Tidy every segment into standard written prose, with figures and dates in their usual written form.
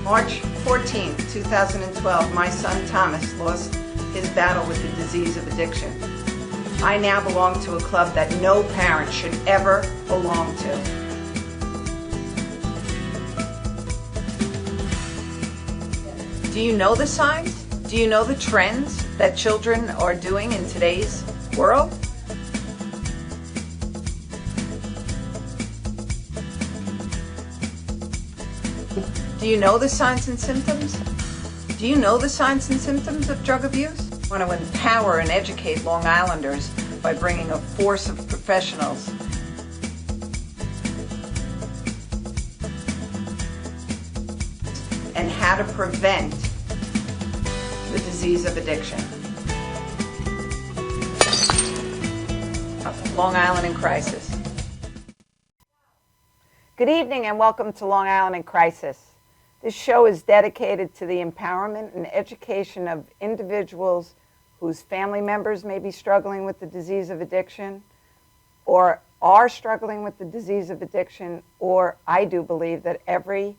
March 14, 2012, my son Thomas lost his battle with the disease of addiction. I now belong to a club that no parent should ever belong to. Do you know the signs? Do you know the trends that children are doing in today's world? Do you know the signs and symptoms? Do you know the signs and symptoms of drug abuse? I want to empower and educate Long Islanders by bringing a force of professionals and how to prevent the disease of addiction. Long Island in Crisis. Good evening and welcome to Long Island in Crisis. This show is dedicated to the empowerment and education of individuals whose family members may be struggling with the disease of addiction or are struggling with the disease of addiction, or I do believe that every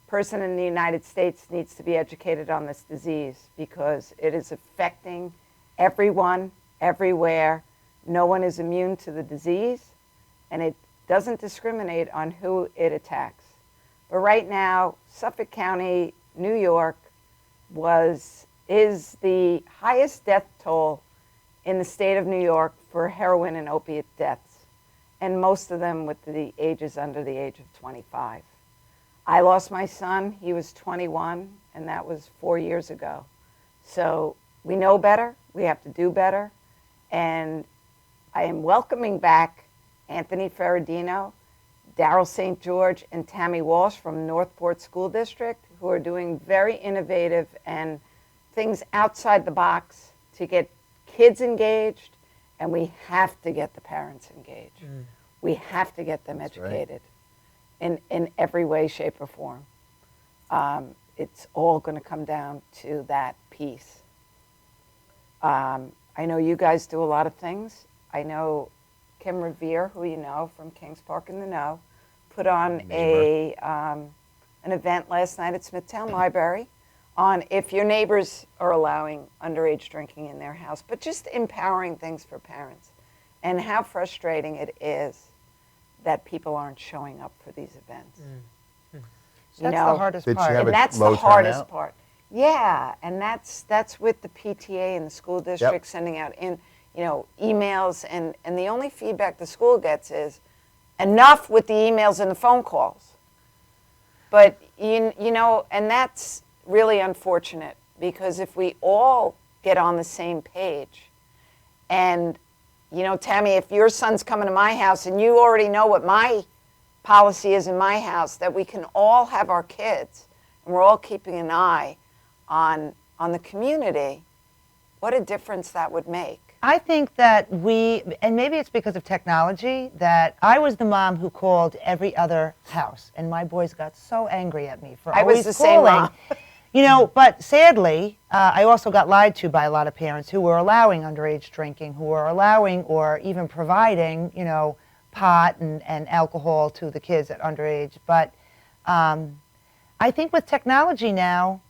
person in the United States needs to be educated on this disease because it is affecting everyone, everywhere. No one is immune to the disease, and it doesn't discriminate on who it attacks. But right now, Suffolk County, New York, is the highest death toll in the state of New York for heroin and opiate deaths, and most of them with the ages under the age of 25. I lost my son, he was 21, and that was 4 years ago. So we know better, we have to do better, and I am welcoming back Anthony Ferradino, Daryl St. George, and Tammy Walsh from Northport School District, who are doing very innovative and things outside the box to get kids engaged, and we have to get the parents engaged. We have to get them educated in every way, shape, or form. It's all going to come down to that piece. I know you guys do a lot of things. I know Kim Revere, who you know from Kings Park in the Know, put on an event last night at Smithtown Library on if your neighbors are allowing underage drinking in their house, but just empowering things for parents and how frustrating it is that people aren't showing up for these events. That's the hardest part. And that's the hardest part. Yeah, and that's with the PTA and the school district sending out emails, and the only feedback the school gets is enough with the emails and the phone calls. But and that's really unfortunate, because if we all get on the same page, and Tammy, if your son's coming to my house and you already know what my policy is in my house, that we can all have our kids and we're all keeping an eye on the community, what a difference that would make. I think that and maybe it's because of technology, that I was the mom who called every other house, and my boys got so angry at me for always calling. Same mom. But sadly, I also got lied to by a lot of parents who were allowing underage drinking, who were allowing or even providing, pot and alcohol to the kids at underage. But I think with technology now,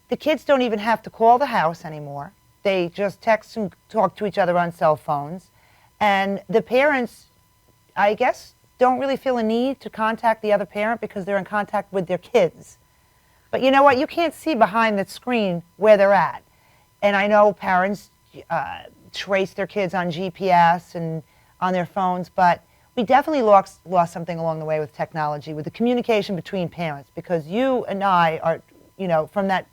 the kids don't even have to call the house anymore. They just text and talk to each other on cell phones. And the parents, I guess, don't really feel a need to contact the other parent because they're in contact with their kids. But you know what? You can't see behind the screen where they're at. And I know parents trace their kids on GPS and on their phones, but we definitely lost something along the way with technology, with the communication between parents, because you and I are, from that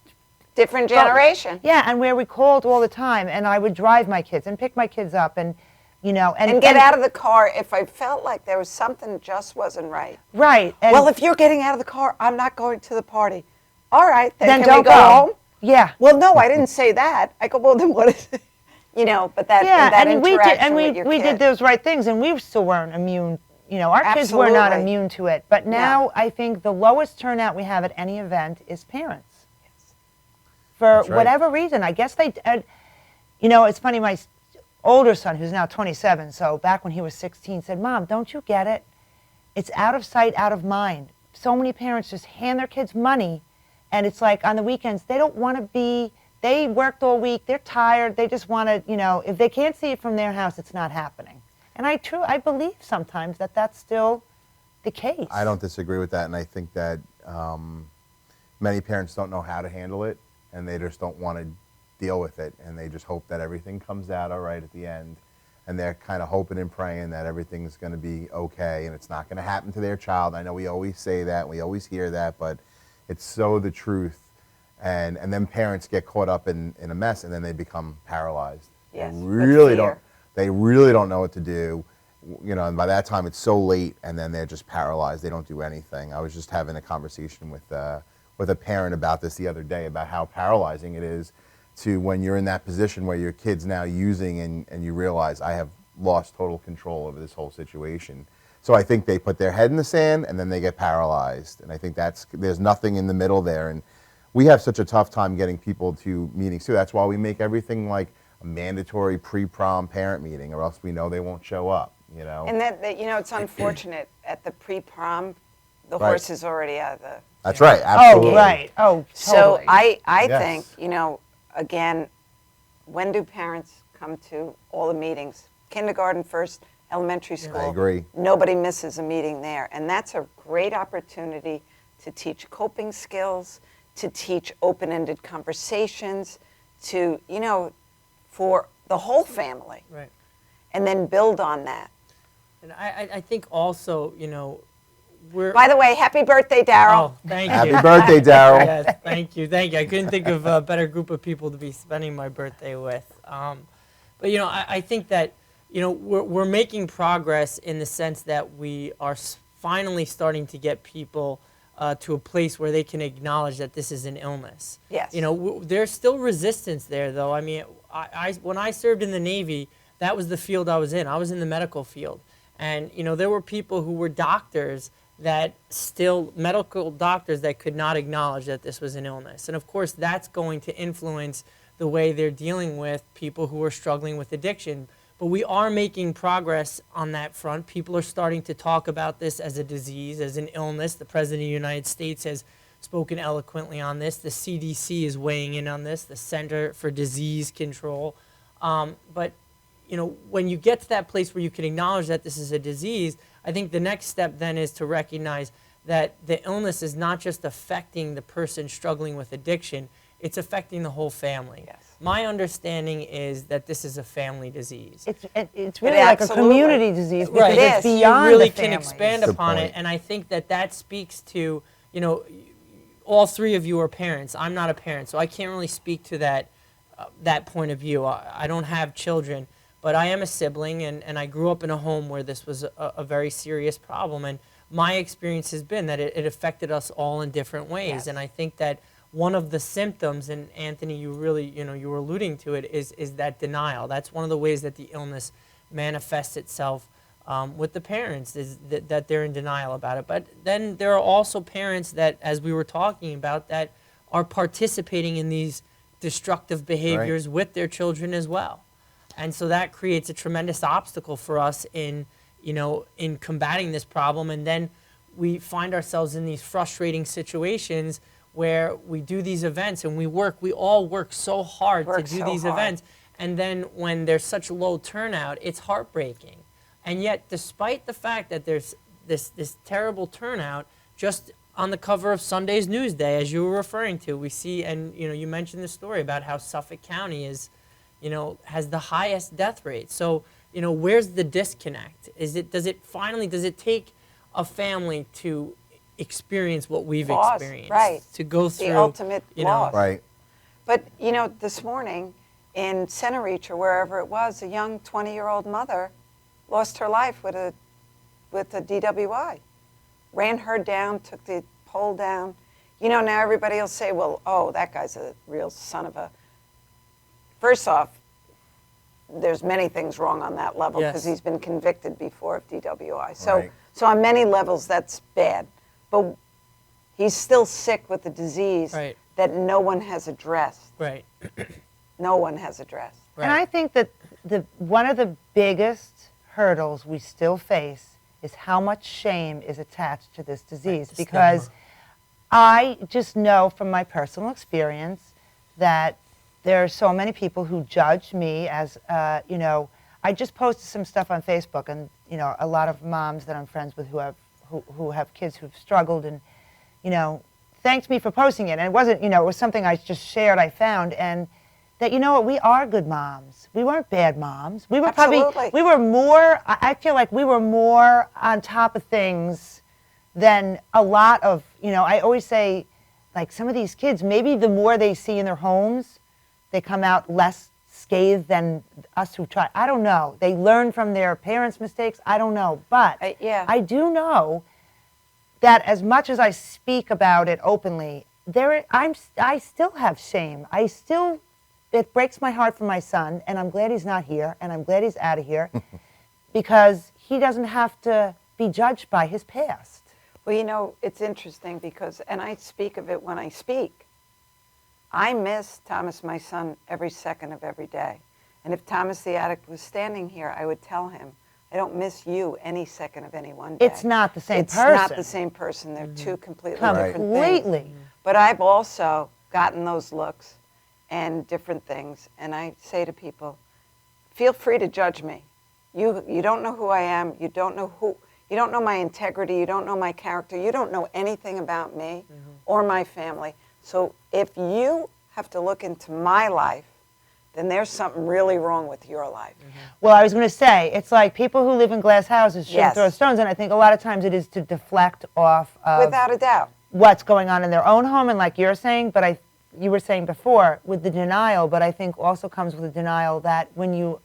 different generation. Yeah, and where we called all the time, and I would drive my kids and pick my kids up, and get out of the car if I felt like there was something just wasn't right. Right. Well, if you're getting out of the car, I'm not going to the party. All right, then can don't we go home? Yeah. Well, no, I didn't say that. I go, well, then what is it? But that interaction with your we kid. did those right things, and we still weren't immune. Our kids were not immune to it. But now I think the lowest turnout we have at any event is parents. For whatever reason, I guess it's funny, my older son, who's now 27, so back when he was 16, said, Mom, don't you get it? It's out of sight, out of mind. So many parents just hand their kids money And it's like on the weekends, they don't want to be, they worked all week, they're tired, they just want to, if they can't see it from their house, it's not happening. And I believe sometimes that that's still the case. I don't disagree with that, and I think that many parents don't know how to handle it, and they just don't want to deal with it, and they just hope that everything comes out all right at the end, and they're kind of hoping and praying that everything's going to be okay, and it's not going to happen to their child. I know we always say that, and we always hear that, but it's so the truth, and then parents get caught up in a mess, and then they become paralyzed. Yes, They really don't know what to do, and by that time it's so late, and then they're just paralyzed. They don't do anything. I was just having a conversation with a parent about this the other day, about how paralyzing it is to when you're in that position where your kid's now using and you realize, I have lost total control over this whole situation. So I think they put their head in the sand and then they get paralyzed. And I think there's nothing in the middle there. And we have such a tough time getting people to meetings too. That's why we make everything like a mandatory pre-prom parent meeting, or else we know they won't show up, And that it's unfortunate at the pre-prom, the Right. horse is already out of the... That's right, absolutely. Oh, right. Oh, So totally. I Yes. think, again, when do parents come to all the meetings? Kindergarten first, elementary school. I agree. Nobody misses a meeting there. And that's a great opportunity to teach coping skills, to teach open-ended conversations, to, for the whole family. Right. And then build on that. And I think also, we're... By the way, happy birthday, Daryl. Oh, thank Happy you. birthday, Daryl. Yes, thank you. I couldn't think of a better group of people to be spending my birthday with. But I think that we're making progress in the sense that we are finally starting to get people to a place where they can acknowledge that this is an illness. Yes. There's still resistance there, though. I mean, when I served in the Navy, that was the field I was in. I was in the medical field, and there were people who were doctors medical doctors that could not acknowledge that this was an illness. And of course, that's going to influence the way they're dealing with people who are struggling with addiction. But we are making progress on that front. People are starting to talk about this as a disease, as an illness. The President of the United States has spoken eloquently on this. The CDC is weighing in on this, the Center for Disease Control. But when you get to that place where you can acknowledge that this is a disease, I think the next step then is to recognize that the illness is not just affecting the person struggling with addiction, it's affecting the whole family. Yes. My understanding is that this is a family disease. It's really like a absolutely. community disease because Right. it's It is. beyond You really the can families. expand Good upon point. it, and I think that speaks to, all three of you are parents. I'm not a parent, so I can't really speak to that point of view. I don't have children, but I am a sibling, and I grew up in a home where this was a very serious problem, and my experience has been that it affected us all in different ways. Yes. And I think that one of the symptoms, and Anthony, you really, you were alluding to it, is that denial. That's one of the ways that the illness manifests itself with the parents, is that they're in denial about it. But then there are also parents that, as we were talking about, that are participating in these destructive behaviors with their children as well. And so that creates a tremendous obstacle for us in combating this problem. And then we find ourselves in these frustrating situations where we do these events and we all work so hard to do these events. And then when there's such low turnout, it's heartbreaking. And yet, despite the fact that there's this terrible turnout, just on the cover of Sunday's Newsday, as you were referring to, we see, and you mentioned the story about how Suffolk County has the highest death rate. So, where's the disconnect? Does it take a family to experience what we've Loss, experienced? right. To go through The ultimate loss. Right. But, this morning in Center Reach or wherever it was, a young 20-year-old mother lost her life with a DWI. Ran her down, took the pole down. Now everybody will say, well, oh, that guy's a real son of a... First off, there's many things wrong on that level because he's been convicted before of DWI. So on many levels, that's bad. But he's still sick with the disease that no one has addressed. Right. No one has addressed. Right. And I think that one of the biggest hurdles we still face is how much shame is attached to this disease. Because I just know from my personal experience that there are so many people who judge me as, you know, I just posted some stuff on Facebook, and, you know, a lot of moms that I'm friends with who have kids who've struggled and, you know, thanked me for posting it. And it wasn't, you know, it was something I just shared, I found, and that, you know what, we are good moms. We weren't bad moms. We were Absolutely. we were more, I feel like we were more on top of things than a lot of, you know, I always say, like, some of these kids, maybe the more they see in their homes, they come out less scathed than us who try. I don't know. They learn from their parents' mistakes. I don't know. But yeah. I do know that as much as I speak about it openly, I still have shame. It breaks my heart for my son, and I'm glad he's not here, and I'm glad he's out of here, because he doesn't have to be judged by his past. Well, you know, it's interesting because, and I speak of it when I speak, I miss Thomas, my son, every second of every day. And if Thomas the addict was standing here, I would tell him, I don't miss you any second of any one day. It's not the same person. It's not the same person. They're two completely different things. Completely. But I've also gotten those looks and different things. And I say to people, feel free to judge me. You don't know who I am. You don't know my integrity. You don't know my character. You don't know anything about me or my family. So if you have to look into my life, then there's something really wrong with your life. Well, I was going to say, it's like people who live in glass houses shouldn't throw stones, and I think a lot of times it is to deflect off of without a doubt what's going on in their own home, and like you're saying, but you were saying before, with the denial, but I think also comes with the denial that when you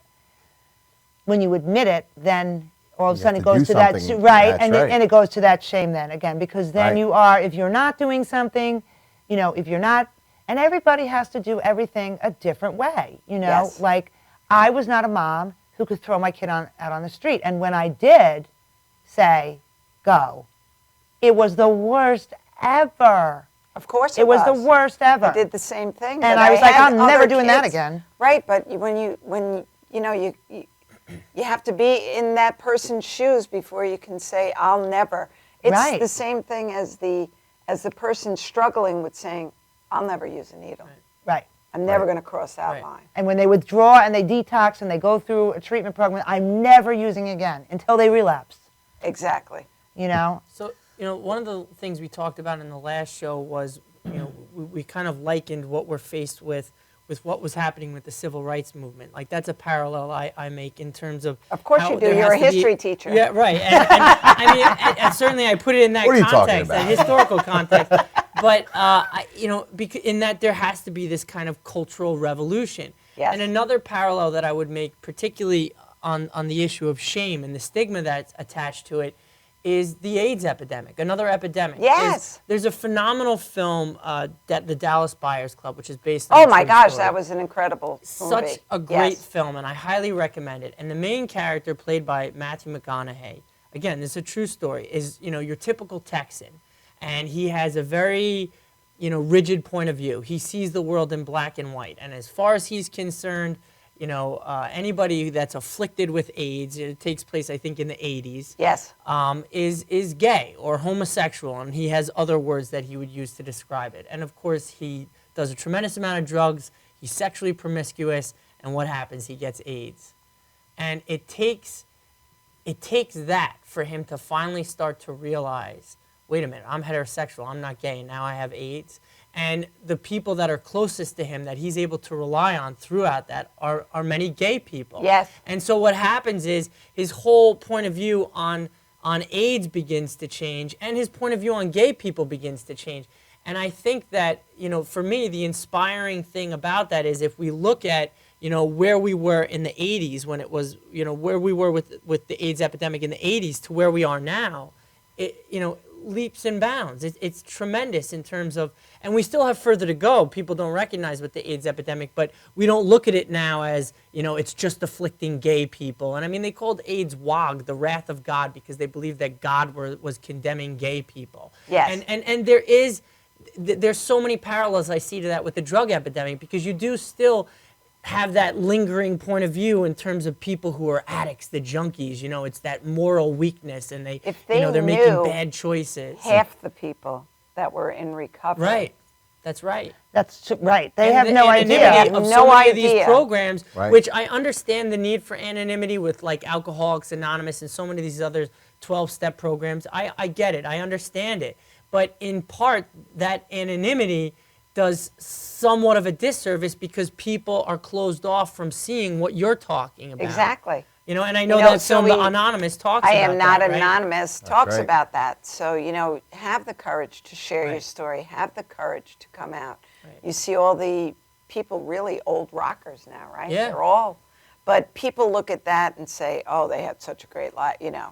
admit it, then all of a sudden it goes to that, right, and it goes to that shame then again, because then you are, if you're not doing something, you know, if you're not, and everybody has to do everything a different way, you know, like I was not a mom who could throw my kid out on the street, and when I did say go, it was the worst ever. Of course it was the worst ever. I did the same thing. And I was like, I'm never doing that again. Right, but when you know, you have to be in that person's shoes before you can say, I'll never. It's the same thing as the person struggling with saying, I'll never use a needle. Right. I'm never going to cross that line. And when they withdraw and they detox and they go through a treatment program, I'm never using again until they relapse. Exactly. You know? So, you know, one of the things we talked about in the last show was, you know, we kind of likened what we're faced with what was happening with the civil rights movement. Like, that's a parallel I make in terms of... Of course you do. You're a history teacher. Yeah, right. And I mean, and certainly I put it in that context, that historical context. But, you know, in that there has to be this kind of cultural revolution. Yes. And another parallel that I would make, particularly on the issue of shame and the stigma that's attached to it, is the AIDS epidemic, another epidemic. Yes. There's a phenomenal film, The Dallas Buyers Club, which is based on Oh my gosh, that was an incredible movie. Such a great film, and I highly recommend it. And the main character, played by Matthew McConaughey, again, this is a true story, is, you know, your typical Texan. And he has a very, you know, rigid point of view. He sees the world in black and white. And as far as he's concerned, you know, anybody that's afflicted with AIDS, it takes place, I think, in the 80s, yes, is gay or homosexual, and he has other words that he would use to describe it. And of course, he does a tremendous amount of drugs, he's sexually promiscuous, and what happens? He gets AIDS. And it takes that for him to finally start to realize, wait a minute, I'm heterosexual, I'm not gay, and now I have AIDS. And the people that are closest to him that he's able to rely on throughout that are many gay people. Yes. And so what happens is his whole point of view on AIDS begins to change, and his point of view on gay people begins to change. And I think that, you know, for me, the inspiring thing about that is if we look at, you know, where we were in the 80s when it was, you know, where we were with the AIDS epidemic in the 80s to where we are now, it, you know, leaps and bounds. It's tremendous in terms of, and we still have further to go. People don't recognize with the AIDS epidemic, but we don't look at it now as, you know, it's just afflicting gay people. And I mean, they called AIDS WOG, the wrath of God, because they believed that God was condemning gay people. Yes. And there's so many parallels I see to that with the drug epidemic, because you do still have that lingering point of view in terms of people who are addicts, the junkies. You know, it's that moral weakness, and they're making bad choices. Half the people that were in recovery. Right. That's right. That's right. They And have the no anonymity idea. have of no so many of these idea. programs, Right. which I understand the need for anonymity with like Alcoholics Anonymous and so many of these other 12-step programs. I get it. I understand it. But in part, that anonymity does somewhat of a disservice because people are closed off from seeing what you're talking about. Exactly. You know, and I know You know, that so film, The we- Anonymous, talks I about am not that, right? anonymous talks right. about that. So, you know, have the courage to share your Right. story. Have the courage to come out. Right. You see all the people, really old rockers now, right? Yeah. They're all, but people look at that and say, oh, they had such a great life, you know.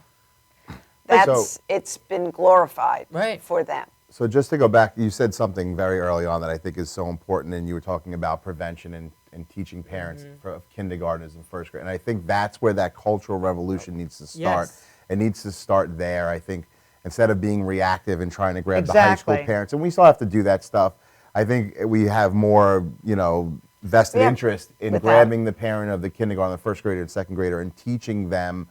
That's, it's been glorified Right. for them. So just to go back, you said something very early on that I think is so important, and you were talking about prevention and teaching parents of kindergartners and first grade. And I think that's where that cultural revolution needs to start. Yes. It needs to start there, I think, instead of being reactive and trying to grab the high school Exactly. parents. And we still have to do that stuff. I think we have more, you know, vested Yeah. interest in With that. grabbing the parent of the kindergarten, the first grader and second grader, and teaching them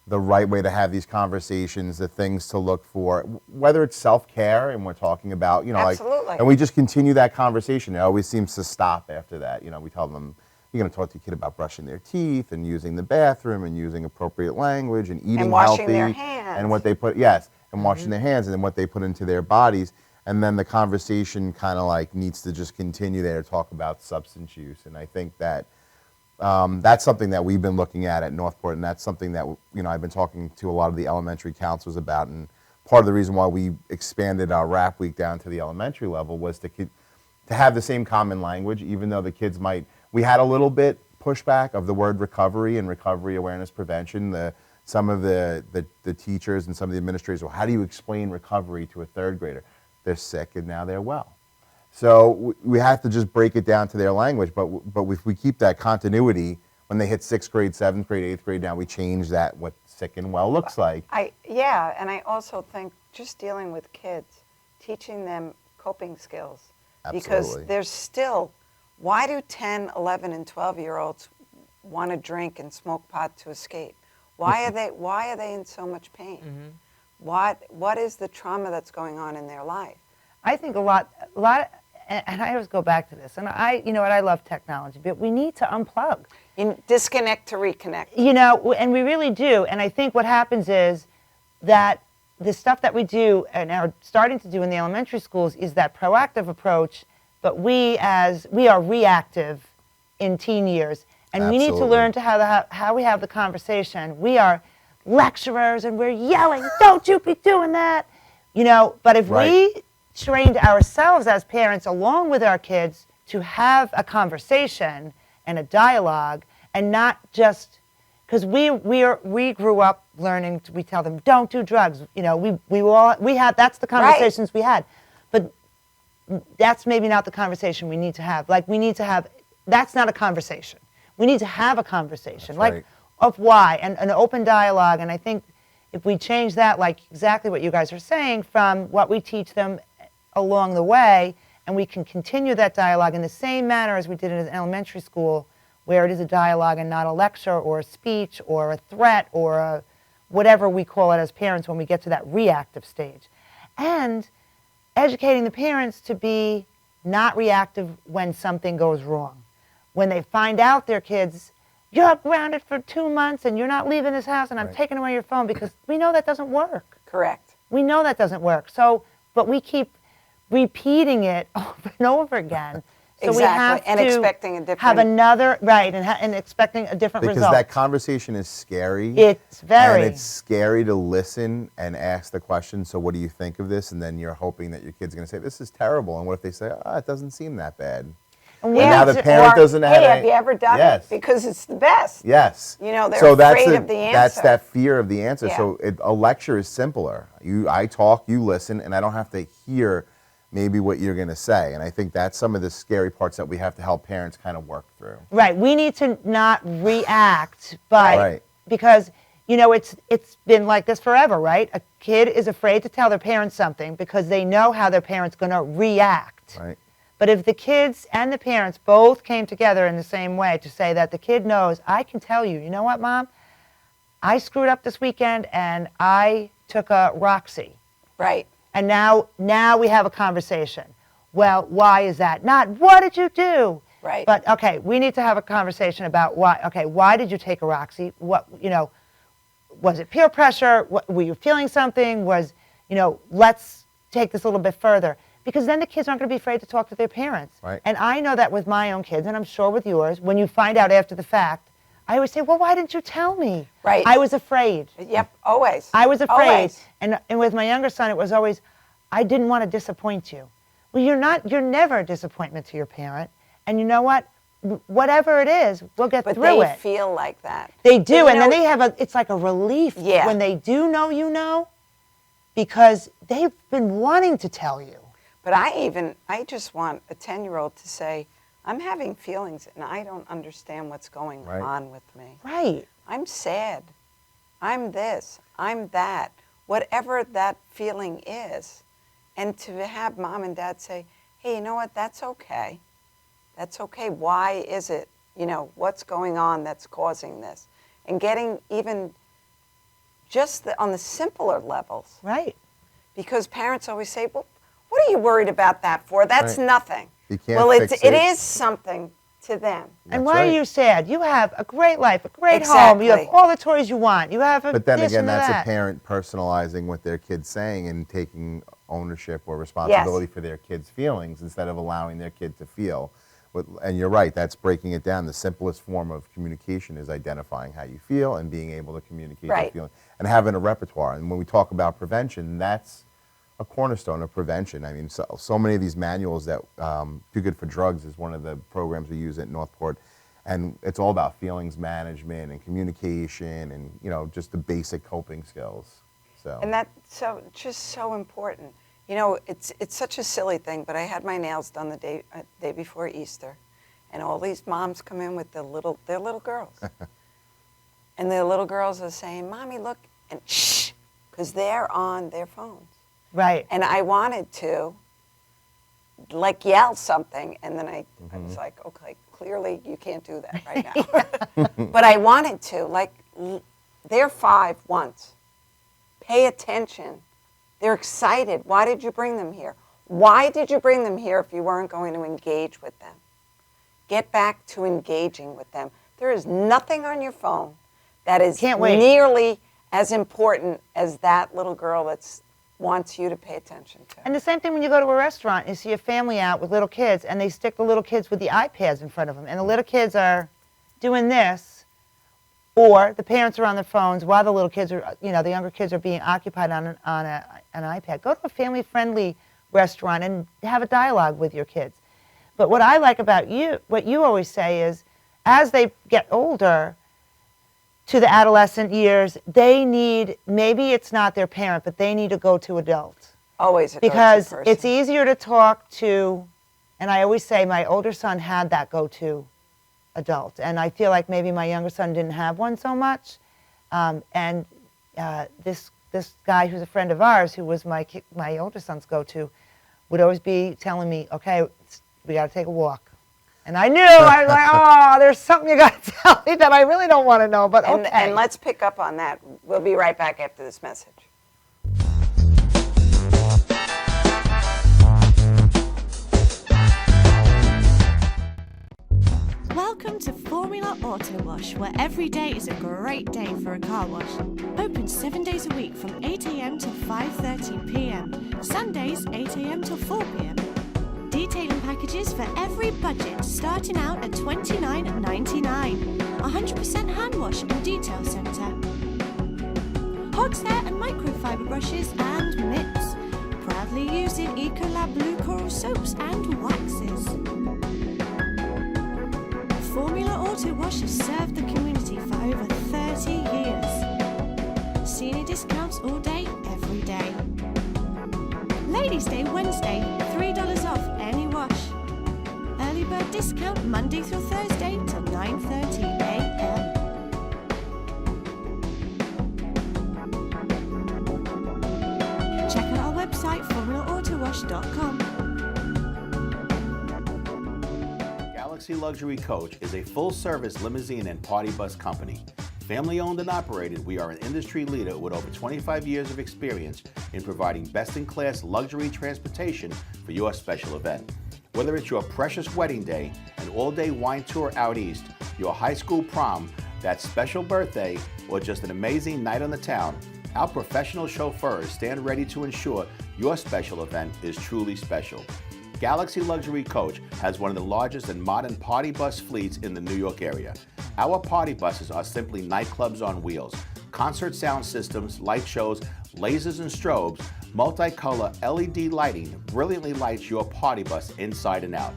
the right way to have these conversations, the things to look for, whether it's self-care, and we're talking about, you know, Absolutely. like, and we just continue that conversation. It always seems to stop after that. You know, we tell them, you're going to talk to your kid about brushing their teeth and using the bathroom and using appropriate language and eating washing healthy. their hands. And what they put, yes, and washing their hands and then what they put into their bodies. And then the conversation kind of like needs to just continue there to talk about substance use. And I think that that's something that we've been looking at Northport, and that's something that, you know, I've been talking to a lot of the elementary counselors about. And part of the reason why we expanded our rap week down to the elementary level was to have the same common language, even though the kids might. We had a little bit pushback of the word recovery and recovery awareness prevention. Some of the teachers and some of the administrators, well, how do you explain recovery to a third grader? They're sick and now they're well. So we have to just break it down to their language, but if we keep that continuity, when they hit 6th grade, 7th grade, 8th grade, now we change that, what sick and well looks like. Yeah, and I also think just dealing with kids, teaching them coping skills. Because Absolutely. there's still, why do 10, 11, and 12-year-olds want to drink and smoke pot to escape? Why are they in so much pain? What is the trauma that's going on in their life? I think a lot, and I always go back to this, and you know what, I love technology, but we need to unplug. You disconnect to reconnect. You know, and we really do. And I think what happens is that the stuff that we do and are starting to do in the elementary schools is that proactive approach, but we are reactive in teen years. And we need to Absolutely. learn to how we have the conversation. We are lecturers and we're yelling, don't you be doing that. You know, but if Right. we trained ourselves as parents along with our kids to have a conversation and a dialogue and not just, because we grew up learning, we tell them, don't do drugs. You know, we had, that's the conversations we had. But that's maybe not the conversation we need to have. Like, we need to have, that's not a conversation. We need to have a conversation, That's like, right. of why, and an open dialogue. And I think if we change that, like exactly what you guys are saying, from what we teach them along the way, and we can continue that dialogue in the same manner as we did in elementary school, where it is a dialogue and not a lecture or a speech or a threat or a whatever we call it as parents when we get to that reactive stage. And educating the parents to be not reactive when something goes wrong. When they find out their kids, you're grounded for 2 months and you're not leaving this house and I'm Right. taking away your phone, because we know that doesn't work. Correct. We know that doesn't work. So, but we keep repeating it over and over again. So we have Exactly, and to expecting a different- have another, right, and expecting a different Because result. that conversation is scary. It's very. And it's scary to listen and ask the question, so what do you think of this? And then you're hoping that your kid's going to say, this is terrible. And what if they say, it doesn't seem that bad? And we And now need the to- parent doesn't have Hey, any- have you ever done Yes. it? Because it's the best. Yes. You know, they're so that's afraid of the That's answer. that fear of the answer. Yeah. So a lecture is simpler. I talk, you listen, and I don't have to hear maybe what you're going to say. And I think that's some of the scary parts that we have to help parents kind of work through. Right. We need to not react, but Right. because, you know, it's been like this forever, right? A kid is afraid to tell their parents something because they know how their parents going to react. Right. But if the kids and the parents both came together in the same way to say that the kid knows, I can tell you, you know what, Mom? I screwed up this weekend and I took a Roxy. Right. And now we have a conversation. Well, why is that? Not what did you do? Right. But okay, we need to have a conversation about why. Okay, why did you take a Roxy? What, was it peer pressure? Were you feeling something? Let's take this a little bit further, because then the kids aren't going to be afraid to talk to their parents. Right. And I know that with my own kids, and I'm sure with yours, when you find out after the fact, I always say, well, why didn't you tell me? Right. I was afraid. Yep, always. I was afraid. Always. And with my younger son, it was always, I didn't want to disappoint you. Well, you're never a disappointment to your parent. And you know what? Whatever it is, we'll get But through they it. feel like that. They do, You and then know- they have it's like a relief Yeah. when they do know, because they've been wanting to tell you. But I just want a 10-year-old to say, I'm having feelings and I don't understand what's going Right. on with me. Right. I'm sad. I'm this. I'm that. Whatever that feeling is. And to have mom and dad say, hey, you know what? That's okay. That's okay. Why is it? What's going on that's causing this? And getting even just on the simpler levels. Right. Because parents always say, well, what are you worried about that for? That's Right. nothing. You can't Well, fix it it. is something to them. And That's why right. are you sad? You have a great life, a great home. You have Exactly. all the toys you want. You have But then this again, and that's that. a parent personalizing what their kid's saying and taking ownership or responsibility for their kid's feelings instead of allowing their kid to feel. And you're right, that's breaking it down. The simplest form of communication is identifying how you feel and being able to communicate your Right. feeling and having a repertoire. And when we talk about prevention, that's a cornerstone of prevention. I mean, so many of these manuals that Too Good for Drugs is one of the programs we use at Northport, and it's all about feelings management and communication and just the basic coping skills. So And that's just so important. It's such a silly thing, but I had my nails done the day before Easter, and all these moms come in with their little girls, and their little girls are saying, "Mommy, look," and shh, because they're on their phones. Right. And I wanted to, yell something, and then I was like, okay, clearly you can't do that right now. But I wanted to, they're 5 once. Pay attention. They're excited. Why did you bring them here? Why did you bring them here if you weren't going to engage with them? Get back to engaging with them. There is nothing on your phone that is Can't wait. nearly as important as that little girl that wants you to pay attention to. And the same thing when you go to a restaurant, you see a family out with little kids, and they stick the little kids with the iPads in front of them, and the little kids are doing this, or the parents are on their phones while the little kids are, the younger kids are being occupied on an iPad. Go to a family-friendly restaurant and have a dialogue with your kids. But what I like about you, what you always say is, as they get older, to the adolescent years, they need, maybe it's not their parent, but they need to go to adults. Always a Because go-to person. it's easier to talk to, and I always say my older son had that go-to adult, and I feel like maybe my younger son didn't have one so much. This guy who's a friend of ours, who was my older son's go-to, would always be telling me, okay, we got to take a walk. And I knew, I was like, oh, there's something you got to tell me that I really don't want to know, but okay. And let's pick up on that. We'll be right back after this message. Welcome to Formula Auto Wash, where every day is a great day for a car wash. Open 7 days a week from 8 a.m. till 5:30 p.m. Sundays 8 a.m. till 4 p.m. Detailing packages for every budget, starting out at $29.99. 100% hand wash and detail centre. Hogshair and microfiber brushes and mitts. Proudly used in Ecolab Blue Coral soaps and waxes. Formula Auto Wash has served the community for over 30 years. Senior discounts all day, every day. Ladies' Day Wednesday, $3 off any wash. Early bird discount Monday through Thursday till 9:30 a.m. Check out our website, formulaautowash.com. Galaxy Luxury Coach is a full-service limousine and party bus company. Family owned and operated, we are an industry leader with over 25 years of experience in providing best-in-class luxury transportation for your special event. Whether it's your precious wedding day, an all-day wine tour out east, your high school prom, that special birthday, or just an amazing night on the town, our professional chauffeurs stand ready to ensure your special event is truly special. Galaxy Luxury Coach has one of the largest and modern party bus fleets in the New York area. Our party buses are simply nightclubs on wheels. Concert sound systems, light shows, lasers and strobes, multicolor LED lighting brilliantly lights your party bus inside and out.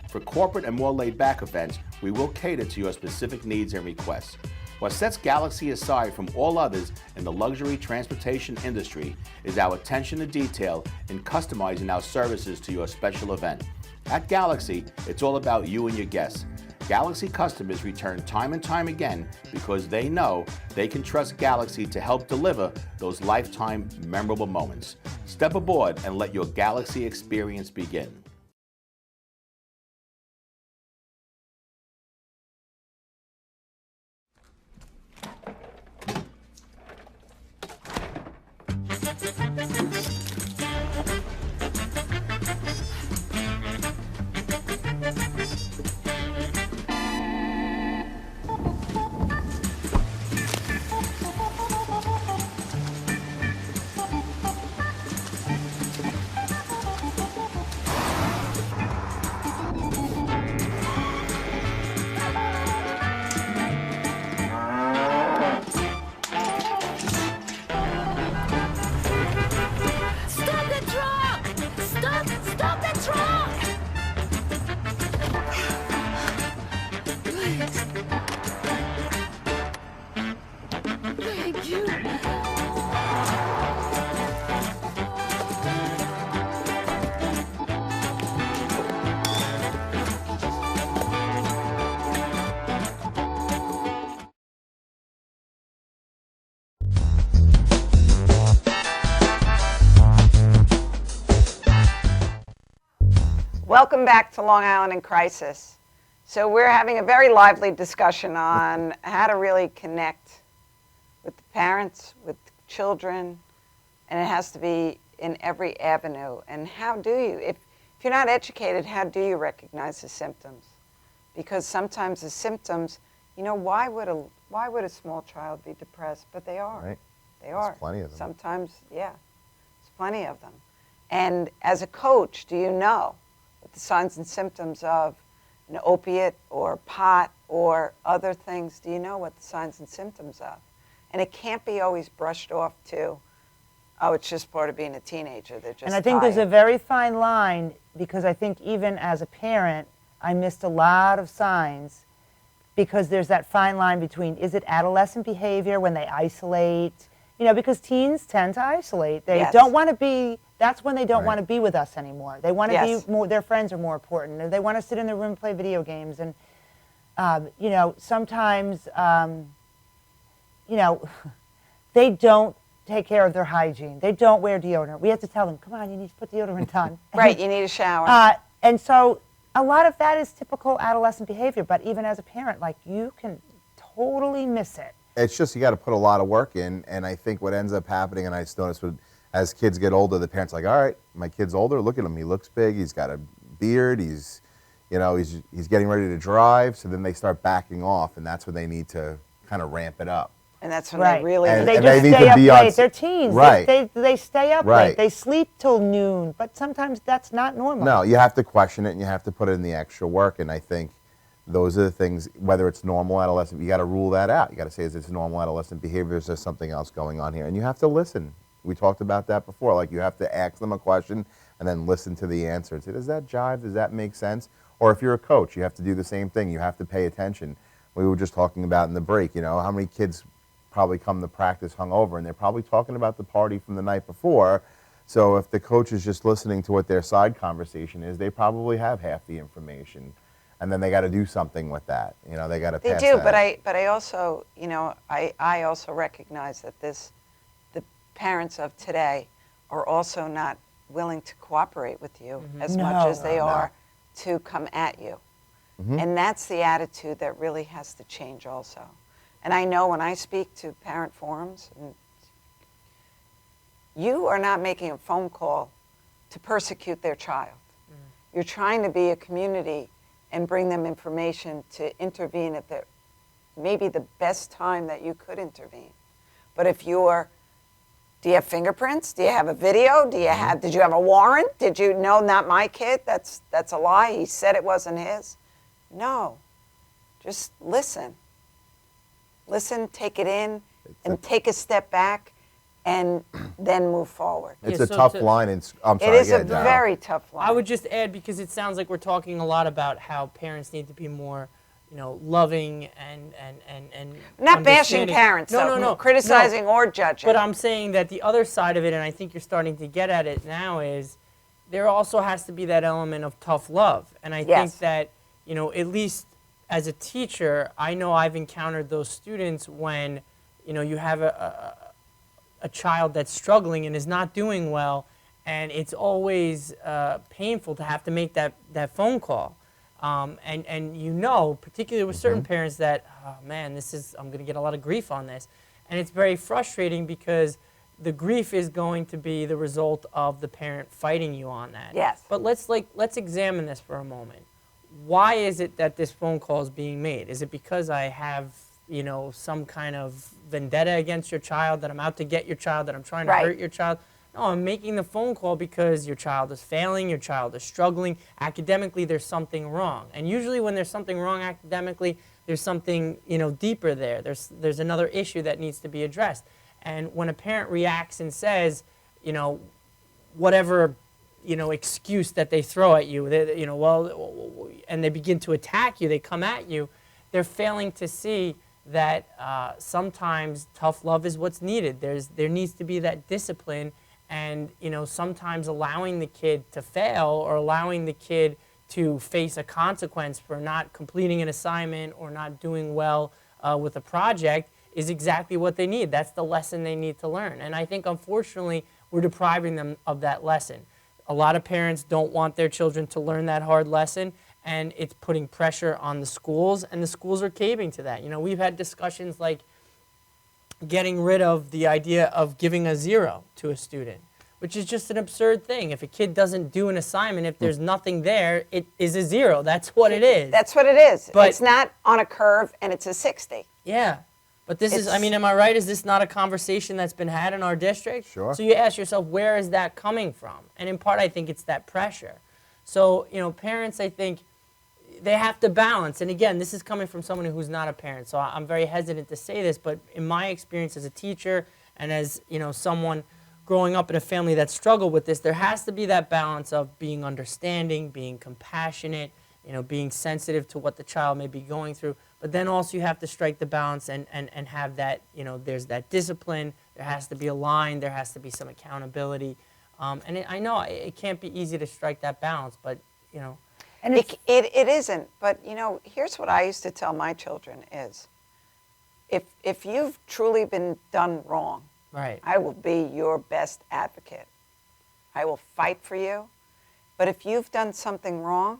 For corporate and more laid-back events, we will cater to your specific needs and requests. What sets Galaxy aside from all others in the luxury transportation industry is our attention to detail in customizing our services to your special event. At Galaxy, it's all about you and your guests. Galaxy customers return time and time again because they know they can trust Galaxy to help deliver those lifetime memorable moments. Step aboard and let your Galaxy experience begin. Welcome back to Long Island in Crisis. So we're having a very lively discussion on how to really connect with the parents, with the children, and it has to be in every avenue. And how do you, if you're not educated, how do you recognize the symptoms? Because sometimes the symptoms, you know, why would a small child be depressed? But they are. Right. They are. There's plenty of them. Sometimes, yeah, there's plenty of them. And as a coach, do you know what the signs and symptoms of an opiate or pot or other things? Do you know what the signs and symptoms of? And it can't be always brushed off to, oh, it's just part of being a teenager. They're just And I think there's a very fine line, because I think even as a parent, I missed a lot of signs, because there's that fine line between, is it adolescent behavior when they isolate? You know, because teens tend to isolate. They Yes. don't want to be, that's when they don't Right. want to be with us anymore. They want to Yes. be more, their friends are more important. They want to sit in their room and play video games. And, you know, sometimes, you know, they don't take care of their hygiene. They don't wear deodorant. We have to tell them, come on, you need to put deodorant on. Right, you need a shower. And so a lot of that is typical adolescent behavior, but even as a parent, like, you can totally miss it. It's just, you got to put a lot of work in, and I think what ends up happening, and I just noticed as kids get older, the parents are like, all right, my kid's older, look at him, he looks big, he's got a beard, he's getting ready to drive, so then they start backing off, and that's when they need to kind of ramp it up. And that's when Right. they really And They they just need stay to up be on late. They're teens. Right. They stay up Right. late. They sleep till noon, but sometimes that's not normal. No, you have to question it, and you have to put in the extra work, and I think those are the things, whether it's normal adolescent, you got to rule that out. You got to say, is this normal adolescent behavior? Is there something else going on here? And you have to listen. We talked about that before. Like, you have to ask them a question and then listen to the answer and say, does that jive? Does that make sense? Or if you're a coach, you have to do the same thing. You have to pay attention. We were just talking about in the break, you know, how many kids probably come to practice hungover, and they're probably talking about the party from the night before. So if the coach is just listening to what their side conversation is, they probably have half the information. And then they got to do something with that. You know, they got to They pass do, that. but I also, you know, I also recognize that the parents of today are also not willing to cooperate with you as much No. as they No. are to come at you. And that's the attitude that really has to change also. And I know when I speak to parent forums, you are not making a phone call to persecute their child. You're trying to be a community and bring them information to intervene at the maybe the best time that you could intervene. But if you're, do you have fingerprints? Do you have a video? Do you have, did you have a warrant? Did you, no, not my kid? That's a lie. He said it wasn't his. No, just listen. Listen, take it in, and take a step back, and then move forward. It's Yeah, a so tough to- line. I'm It sorry, is a yeah, Daryl. very tough line. I would just add, because it sounds like we're talking a lot about how parents need to be more, loving and Not bashing understanding. parents, No, though, no, no. criticizing No. or judging. But I'm saying that the other side of it, and I think you're starting to get at it now, is there also has to be that element of tough love. And I Yes. think that, at least as a teacher, I know I've encountered those students when, you have a child that's struggling and is not doing well, and it's always painful to have to make that phone call. And particularly with certain parents that, oh man, I'm going to get a lot of grief on this. And it's very frustrating because the grief is going to be the result of the parent fighting you on that. Yes. But let's examine this for a moment. Why is it that this phone call is being made? Is it because I have, some kind of vendetta against your child, that I'm out to get your child, that I'm trying to Right. hurt your child? No, I'm making the phone call because your child is failing, your child is struggling. Academically, there's something wrong. And usually when there's something wrong academically, there's something, deeper there. There's another issue that needs to be addressed. And when a parent reacts and says, whatever, excuse that they throw at you, and they begin to attack you, they come at you, they're failing to see that sometimes tough love is what's needed. There needs to be that discipline, and sometimes allowing the kid to fail, or allowing the kid to face a consequence for not completing an assignment or not doing well with a project is exactly what they need. That's the lesson they need to learn. And I think, unfortunately, we're depriving them of that lesson. A lot of parents don't want their children to learn that hard lesson, and it's putting pressure on the schools, and the schools are caving to that. We've had discussions like getting rid of the idea of giving a 0 to a student, which is just an absurd thing. If a kid doesn't do an assignment, if there's nothing there, it is a 0. That's what it is. That's what it is. But- It's not on a curve, and it's a 60. Yeah. But this is, am I right? Is this not a conversation that's been had in our district? Sure. So you ask yourself, where is that coming from? And in part, I think it's that pressure. So, parents, I think, they have to balance. And again, this is coming from someone who's not a parent. So I'm very hesitant to say this, but in my experience as a teacher and as, someone growing up in a family that struggled with this, there has to be that balance of being understanding, being compassionate, being sensitive to what the child may be going through. But then also you have to strike the balance and have that, there's that discipline. There has to be a line. There has to be some accountability. I know it can't be easy to strike that balance, but, And It isn't. But, here's what I used to tell my children is, if you've truly been done wrong, right. I will be your best advocate. I will fight for you. But if you've done something wrong,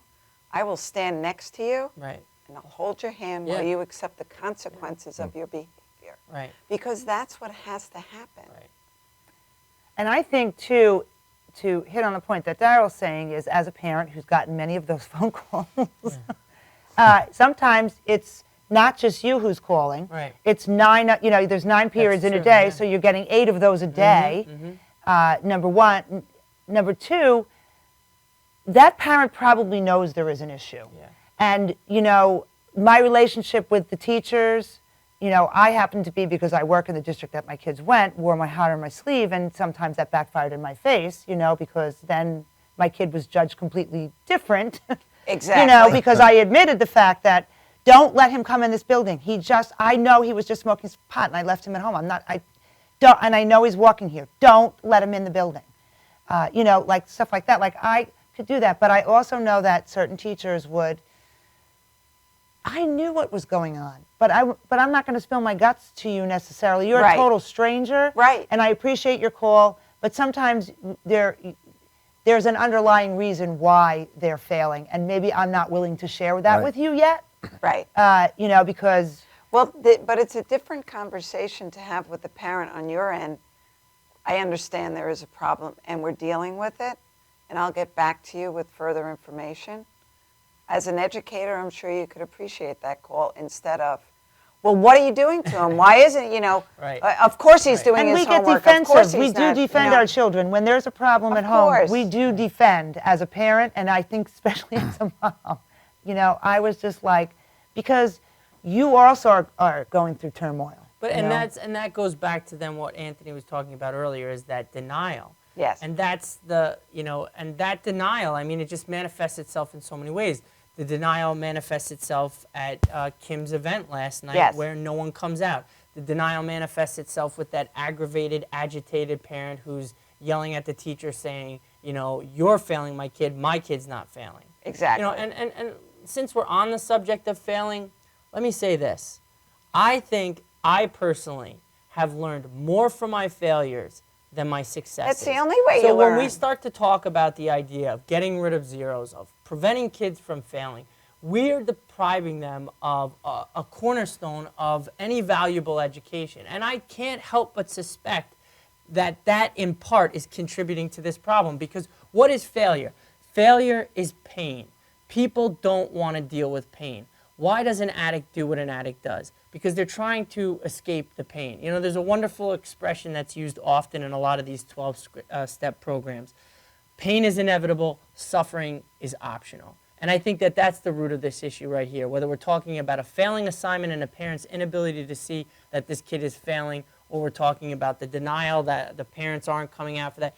I will stand next to you, Right. and I'll hold your hand Yeah. while you accept the consequences of your behavior. Right. Because that's what has to happen. Right. And I think, too, to hit on the point that Daryl's saying is, as a parent who's gotten many of those phone calls, sometimes it's not just you who's calling. Right. It's 9, there's 9 periods in a true, day, yeah. so you're getting 8 of those a day, number one. Number two, that parent probably knows there is an issue. Yeah. And, my relationship with the teachers, I happen to be, because I work in the district that my kids went, wore my heart on my sleeve, and sometimes that backfired in my face, because then my kid was judged completely different. Exactly. Because I admitted the fact that, don't let him come in this building. I know he was just smoking pot, and I left him at home. And I know he's walking here. Don't let him in the building. Like stuff like that. Like, I could do that, but I also know that certain teachers would. I knew what was going on, but I'm not going to spill my guts to you necessarily. You're Right. a total stranger, Right. And I appreciate your call, but sometimes there's an underlying reason why they're failing, and maybe I'm not willing to share that Right. with you yet, Right. because Well, but it's a different conversation to have with the parent on your end. I understand there is a problem and we're dealing with it, and I'll get back to you with further information. As an educator, I'm sure you could appreciate that call instead of, well, what are you doing to him? Why isn't, Right. Of course he's doing And his we get homework. Of course defensive. We he's do not, defend our children. When there's a problem Of at home, course. we do defend as a parent, and I think especially as a mom. I was just like, because you also are going through turmoil. But you know? that goes back to then what Anthony was talking about earlier, is that denial. Yes. And that's and that denial, I mean, it just manifests itself in so many ways. The denial manifests itself at Kim's event last night, Yes. where no one comes out. The denial manifests itself with that aggravated, agitated parent who's yelling at the teacher saying, you're failing my kid's not failing. Exactly. And since we're on the subject of failing, let me say this. I think I personally have learned more from my failures than my successes. That's the only way so you when learn. we start to talk about the idea of getting rid of zeros, of preventing kids from failing, we are depriving them of a cornerstone of any valuable education. And I can't help but suspect that in part is contributing to this problem, because what is failure? Failure is pain. People don't want to deal with pain. Why does an addict do what an addict does? Because they're trying to escape the pain. There's a wonderful expression that's used often in a lot of these 12-step programs. Pain is inevitable, suffering is optional. And I think that that's the root of this issue right here, whether we're talking about a failing assignment and a parent's inability to see that this kid is failing, or we're talking about the denial that the parents aren't coming out for that.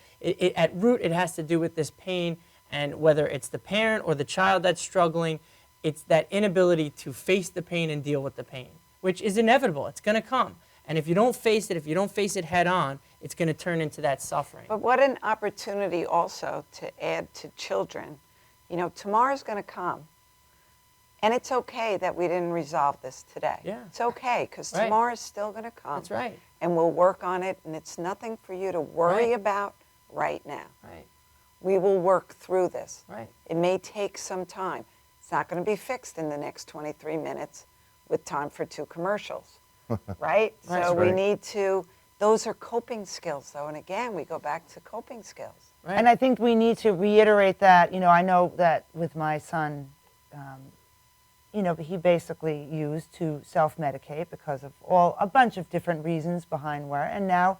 At root, it has to do with this pain, and whether it's the parent or the child that's struggling, it's that inability to face the pain and deal with the pain, which is inevitable. It's going to come. And if you don't face it head on, it's going to turn into that suffering. But what an opportunity also to add to children. Tomorrow's going to come. And it's okay that we didn't resolve this today. Yeah. It's okay, because Right. tomorrow's still going to come. That's right. And we'll work on it, and it's nothing for you to worry Right. about right now. Right. We will work through this. Right. It may take some time. It's not going to be fixed in the next 23 minutes with time for 2 commercials, right? That's So we right. need to, those are coping skills, though. And again, we go back to coping skills. Right. And I think we need to reiterate that. I know that with my son, he basically used to self-medicate because of a bunch of different reasons behind where. And now,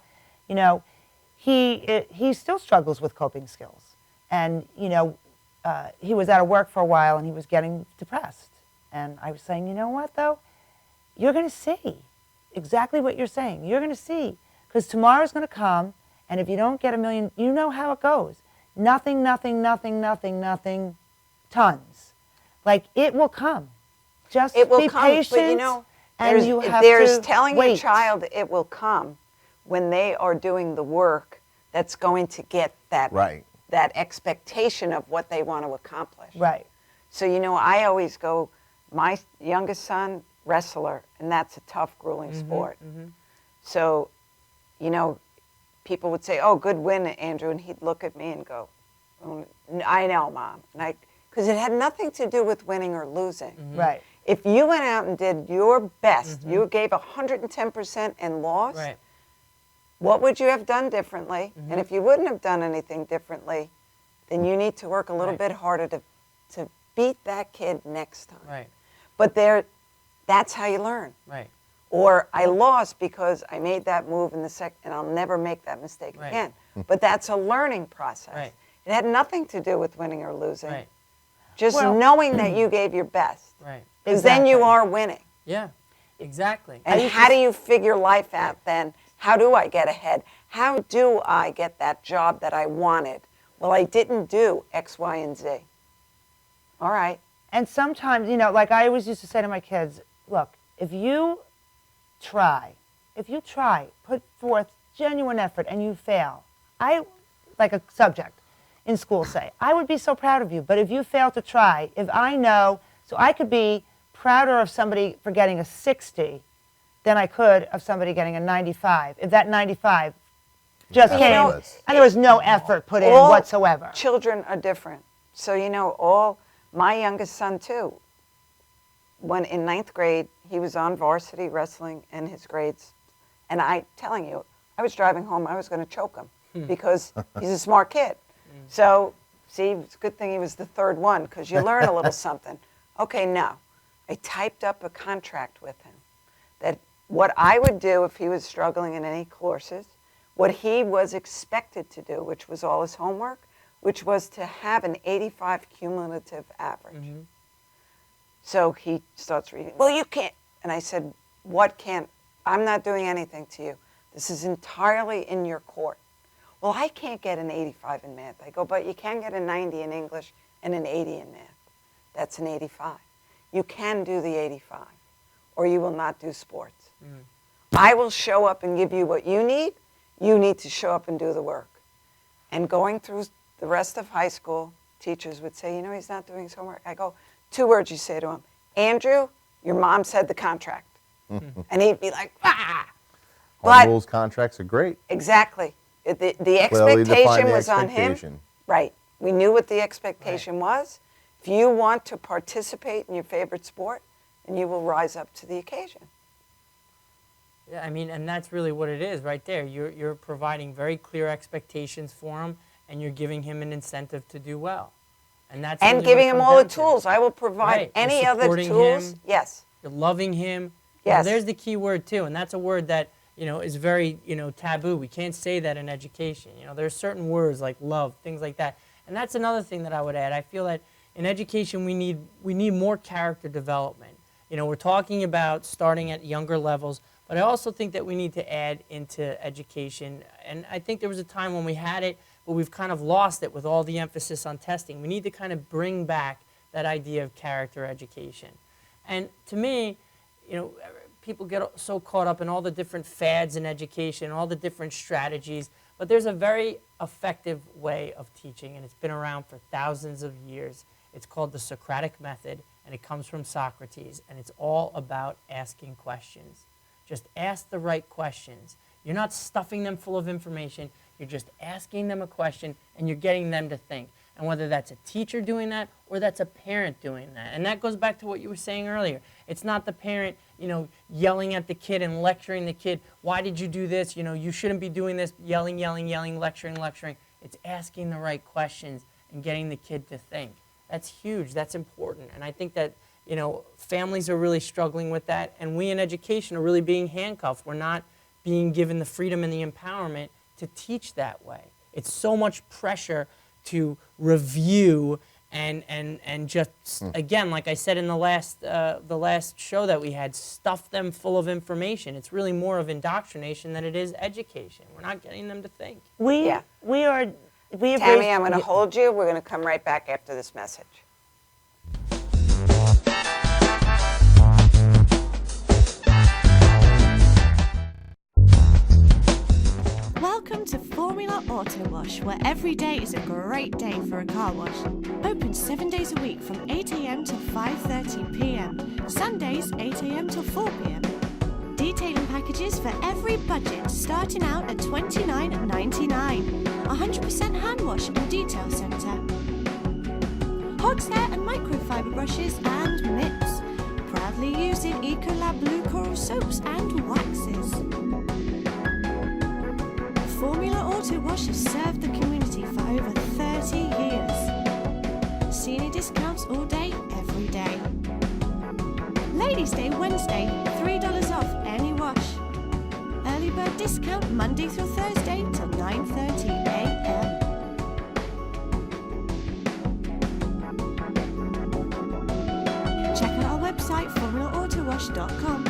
he still struggles with coping skills. And, he was out of work for a while and he was getting depressed. And I was saying, you know what, though? You're going to see exactly what you're saying. You're going to see. Because tomorrow's going to come, and if you don't get $1 million, you know how it goes. Nothing, nothing, nothing, nothing, nothing, tons. Like, it will come. Just It will be come, patient, but and you have there's to telling wait. your child it will come when they are doing the work that's going to get that Right. that expectation of what they want to accomplish. Right. So, I always go, my youngest son, wrestler, and that's a tough, grueling sport. So, people would say, oh, good win, Andrew, and he'd look at me and go, oh, I know, Mom. Because it had nothing to do with winning or losing. Right. If you went out and did your best, you gave 110% and lost, Right. what would you have done differently? And if you wouldn't have done anything differently, then you need to work a little Right. bit harder to beat that kid next time. Right. But that's how you learn. Right. Or I lost because I made that move in the second, and I'll never make that mistake Right. again. But that's a learning process. Right. It had nothing to do with winning or losing. Right. Just Well- knowing that you gave your best. Right. Because then you Exactly. are winning. Yeah. Exactly. And how do you figure life out then? How do I get ahead? How do I get that job that I wanted? Well, I didn't do X, Y, and Z. All right. And sometimes, like I always used to say to my kids, look, if you try, put forth genuine effort and you fail, like a subject in school say, I would be so proud of you. But if you fail to try, if I know, so I could be prouder of somebody for getting a 60 than I could of somebody getting a 95. If that 95 just But came and there was no effort put in All whatsoever. Children are different. So, all my youngest son, too, when in ninth grade, he was on varsity wrestling and his grades. And telling you, I was driving home, I was going to choke him because he's a smart kid. So, see, it's a good thing he was the third one because you learn a little something. Okay, now, I typed up a contract with him that what I would do if he was struggling in any courses, what he was expected to do, which was all his homework, which was to have an 85 cumulative average. So he starts reading, well, you can't. And I said, what can't? I'm not doing anything to you. This is entirely in your court. Well, I can't get an 85 in math. I go, but you can get a 90 in English and an 80 in math. That's an 85. You can do the 85, or you will not do sports. I will show up and give you what you need. You need to show up and do the work. And going through the rest of high school, teachers would say, you know, he's not doing his homework. I go, 2 words you say to him, Andrew, your mom said the contract. And he'd be like, ah. Home rules contracts are great. Exactly. The Clearly define expectation the was on him. expectation. Right. We knew what the expectation was. If you want to participate in your favorite sport, then you will rise up to the occasion. Yeah, I mean, and that's really what it is right there. You're providing very clear expectations for him, and you're giving him an incentive to do well. And that's And really giving what it him comes all the down to. tools. I will provide Right. any You're other supporting tools. him. Yes. You're loving him. Yes. There's the key word too, and that's a word that is very taboo. We can't say that in education. There's certain words like love, things like that, and that's another thing that I would add. I feel that in education we need more character development. We're talking about starting at younger levels, but I also think that we need to add into education. And I think there was a time when we had it, but we've kind of lost it with all the emphasis on testing. We need to kind of bring back that idea of character education. And to me, people get so caught up in all the different fads in education, all the different strategies, but there's a very effective way of teaching, and it's been around for thousands of years. It's called the Socratic method, and it comes from Socrates, and it's all about asking questions. Just ask the right questions. You're not stuffing them full of information. You're just asking them a question, and you're getting them to think. And whether that's a teacher doing that or that's a parent doing that. And that goes back to what you were saying earlier. It's not the parent, yelling at the kid and lecturing the kid. Why did you do this? You shouldn't be doing this. Yelling, lecturing. It's asking the right questions and getting the kid to think. That's huge. That's important. And I think that, families are really struggling with that. And we in education are really being handcuffed. We're not being given the freedom and the empowerment to teach that way. It's so much pressure to review and just, again, like I said in the last show that we had, stuff them full of information. It's really more of indoctrination than it is education. We're not getting them to think. We have Tammy, I'm going to hold you. We're going to come right back after this message. Welcome to Formula Auto Wash, where every day is a great day for a car wash. Open 7 days a week from 8 a.m. till 5:30 p.m. Sundays 8 a.m. till 4 p.m. Detailing packages for every budget, starting out at $29.99. 100% hand wash and detail centre. Hogshair and microfiber brushes and mitts. Proudly used in Ecolab Blue Coral soaps and waxes. Formula Auto Wash has served the community for over 30 years. Senior discounts all day, every day. Ladies' Day Wednesday, $3 off any wash. Early bird discount Monday through Thursday till 9:30 a.m. Check out our website, formulaautowash.com.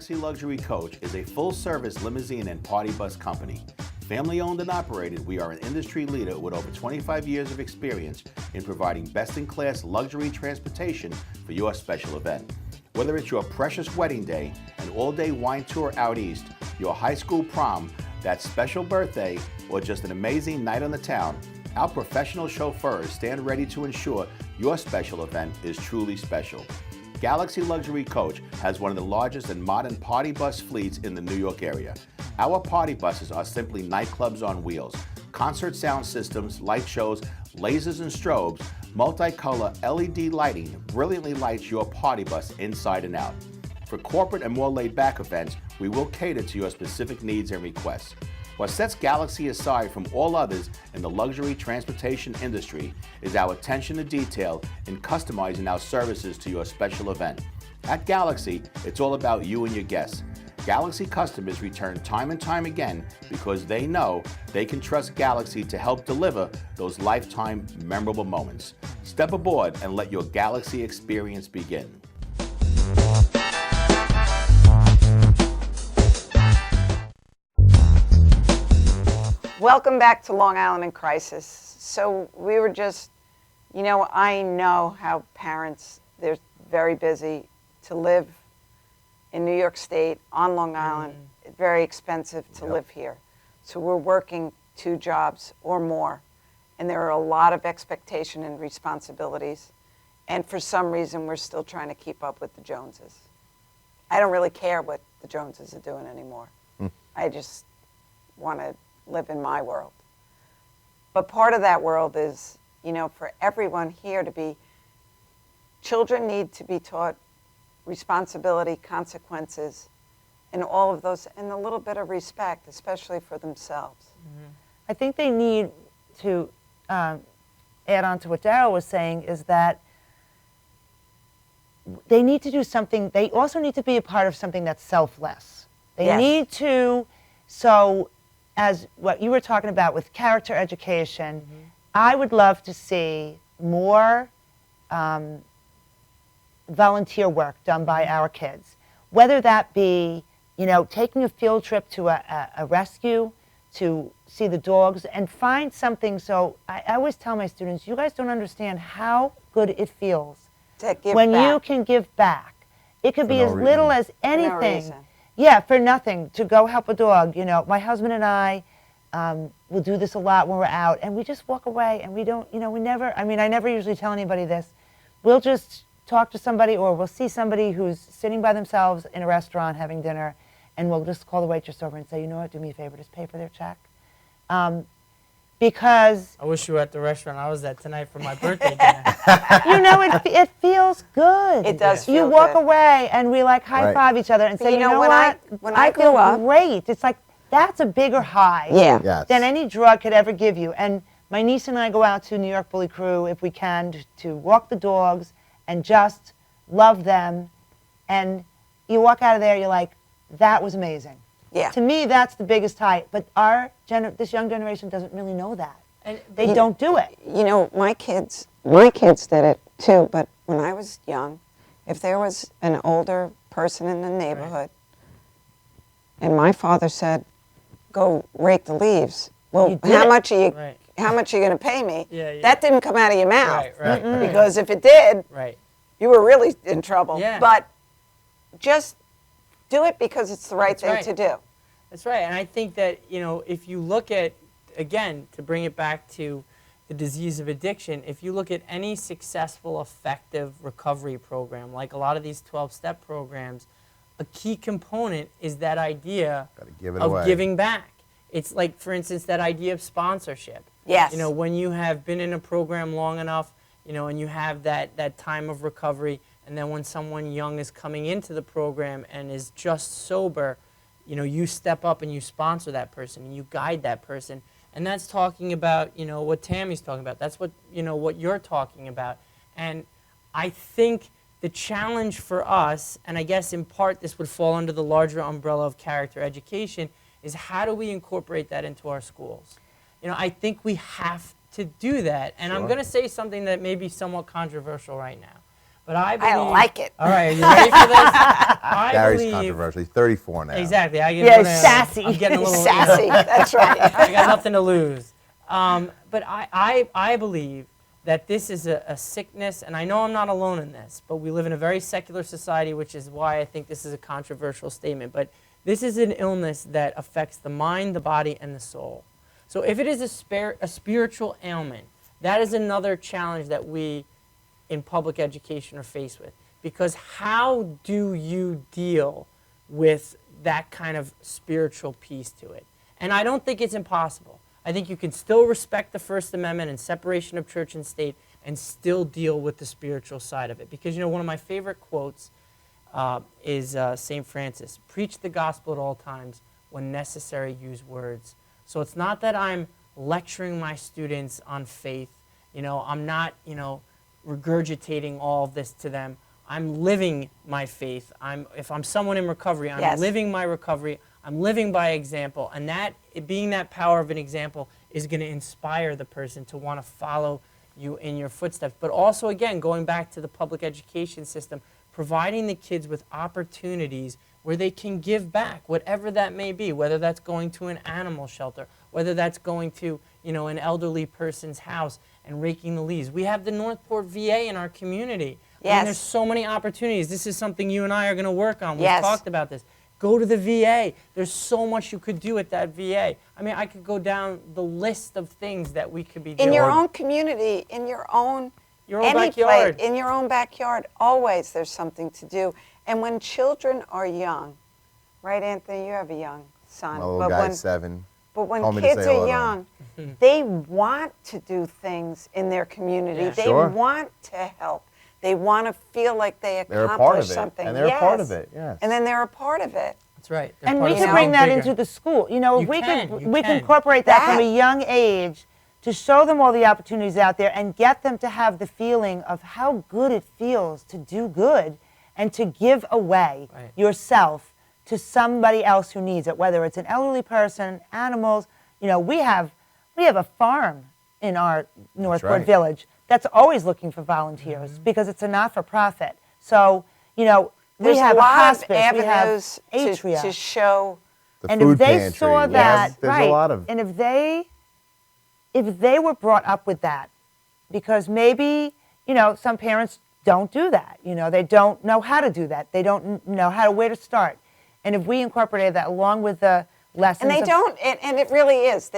Galaxy Luxury Coach is a full-service limousine and party bus company. Family-owned and operated, we are an industry leader with over 25 years of experience in providing best-in-class luxury transportation for your special event. Whether it's your precious wedding day, an all-day wine tour out east, your high school prom, that special birthday, or just an amazing night on the town, our professional chauffeurs stand ready to ensure your special event is truly special. Galaxy Luxury Coach has one of the largest and modern party bus fleets in the New York area. Our party buses are simply nightclubs on wheels. Concert sound systems, light shows, lasers and strobes, multicolor LED lighting brilliantly lights your party bus inside and out. For corporate and more laid-back events, we will cater to your specific needs and requests. What sets Galaxy aside from all others in the luxury transportation industry is our attention to detail in customizing our services to your special event. At Galaxy, it's all about you and your guests. Galaxy customers return time and time again because they know they can trust Galaxy to help deliver those lifetime memorable moments. Step aboard and let your Galaxy experience begin. Welcome back to Long Island in Crisis. So we were just, I know how parents, they're very busy to live in New York State, on Long Island. It's very expensive to live here. So we're working 2 jobs or more. And there are a lot of expectation and responsibilities. And for some reason, we're still trying to keep up with the Joneses. I don't really care what the Joneses are doing anymore. I just want to live in my world. But part of that world is, for everyone here to be, children need to be taught responsibility, consequences, and all of those, and a little bit of respect, especially for themselves. I think they need to add on to what Darryl was saying is that they need to do something, they also need to be a part of something that's selfless. They need to, so as what you were talking about with character education, I would love to see more volunteer work done by our kids. Whether that be, taking a field trip to a rescue, to see the dogs, and find something. So I always tell my students, you guys don't understand how good it feels To give when back. you can give back. It could For be no as little reason. as anything. reason. Yeah, for nothing, to go help a dog. My husband and I will do this a lot when we're out, and we just walk away, and we don't, we never, I never usually tell anybody this. We'll just talk to somebody, or we'll see somebody who's sitting by themselves in a restaurant having dinner, and we'll just call the waitress over and say, you know what, do me a favor, just pay for their check. Because I wish you were at the restaurant I was at tonight for my birthday dinner. it feels good. It does You feel walk good. away and we high five each other and say, you know, what? when I feel grew up- great. It's like that's a bigger high Yes. than any drug could ever give you. And my niece and I go out to New York Bully Crew if we can to walk the dogs and just love them. And you walk out of there, you're like, that was amazing. Yeah. To me, that's the biggest high. But this young generation doesn't really know that. And They don't do it. My kids did it too, but when I was young, if there was an older person in the neighborhood and my father said, go rake the leaves, well, You did how it. much are you Right. how much are you going to pay me? Yeah, yeah. That didn't come out of your mouth. Right, right, Because if it did, right. you were really in trouble. Yeah. But just do it because it's the right That's thing right. to do. That's right. And I think that, if you look at, again, to bring it back to the disease of addiction, if you look at any successful, effective recovery program, like a lot of these 12-step programs, a key component is that idea Gotta give it of away. giving back. It's like, for instance, that idea of sponsorship. Yes. When you have been in a program long enough, and you have that time of recovery, and then when someone young is coming into the program and is just sober, you step up and you sponsor that person and you guide that person. And that's talking about, what Tammy's talking about. That's what, what you're talking about. And I think the challenge for us, and I guess in part this would fall under the larger umbrella of character education, is how do we incorporate that into our schools? I think we have to do that. And I'm Sure. going to say something that may be somewhat controversial right now. But I believe. I like it. All right, are you ready for this? I Gary's believe. controversial. He's 34 now. Exactly. Yeah, sassy. I'm getting a little Sassy. That's right. I got nothing to lose. But I believe that this is a sickness, and I know I'm not alone in this, but we live in a very secular society, which is why I think this is a controversial statement. But this is an illness that affects the mind, the body, and the soul. So if it is a spiritual ailment, that is another challenge that we in public education are faced with. Because how do you deal with that kind of spiritual piece to it? And I don't think it's impossible. I think you can still respect the First Amendment and separation of church and state and still deal with the spiritual side of it. Because, one of my favorite quotes is St. Francis, preach the gospel at all times, when necessary, use words. So it's not that I'm lecturing my students on faith. I'm not, regurgitating all of this to them. I'm living my faith. If I'm someone in recovery, I'm Yes. living my recovery. I'm living by example. And that, being that power of an example, is going to inspire the person to want to follow you in your footsteps. But also, again, going back to the public education system, providing the kids with opportunities where they can give back, whatever that may be, whether that's going to an animal shelter, whether that's going to, an elderly person's house and raking the leaves. We have the Northport VA in our community. I mean, Yes. there's so many opportunities. This is something you and I are going to work on. We've Yes. talked about this. Go to the VA. There's so much you could do at that VA. I mean, I could go down the list of things that we could be doing. In your own community, in your own any backyard. place, in your own backyard, always there's something to do. And when children are young, right, Anthony? You have a young son. My little guy's 7. But when Told me to kids say hello are to young, they want to do things in their community. Yeah. They Sure. want to help. They want to feel like they They're a accomplished part of it. something. And they're a part of Yes. it, yes. And then they're a part of it. That's right. They're And part we of could know, bring that something into bigger. the school. You we can, could you we can can. incorporate that from That- a young age to show them all the opportunities out there and get them to have the feeling of how good it feels to do good and to give away Right. yourself to somebody else who needs it, whether it's an elderly person, animals. We have a farm in our Northport right. village that's always looking for volunteers because it's a not-for-profit. So, we There's have a a lot hospice, of we have avenues Atria. to show. The And food if they pantry, saw yes, that, there's right, a lot of. and if they were brought up with that, because maybe, some parents don't do that. They don't know how to do that. They don't know where to start. And if we incorporated that along with the lessons And they of- don't, and it really is.